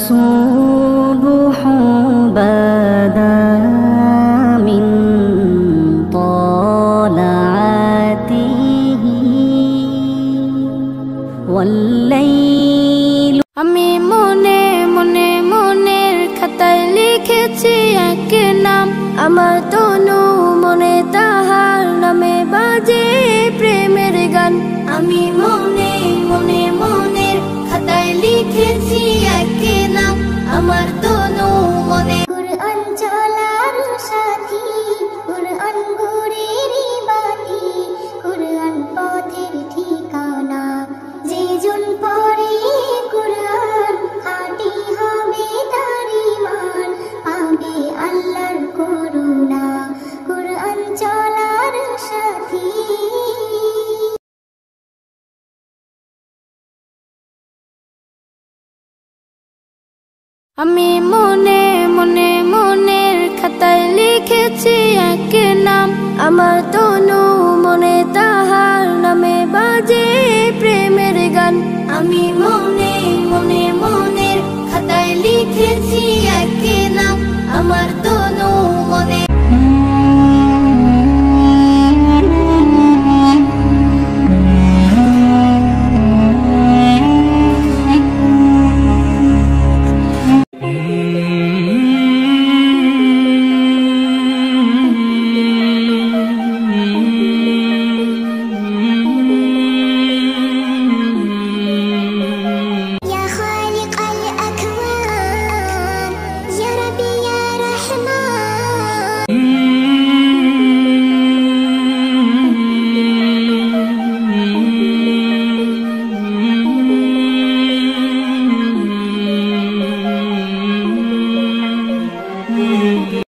والصبح بدا من طلعته والليل আমি মনে মনে মনের খাতায় লিখেছি এক নাম আমার তনু মনে তাহার নামে বাজে প্রেমের গান আমি মনে মনে মনের খাতায় লিখেছি এক নাম আমার তনু মনে কুরআন চলার সাথী কুরআন গুরেরি বাতি কুরআন পথের ঠিকানা যে জন পড়ে কুরআন খাঁটি হবে তার ঈমান পাবে আল্লাহর করুণা কুরআন চলার সাথী আমি মনে মনে মনের খাতায় লিখেছি এক নাম আমার তনু মনে তাহার নামে বাজে প্রেমের গান আমি মনে মনে মনের খাতায় লিখেছি এক নাম আমার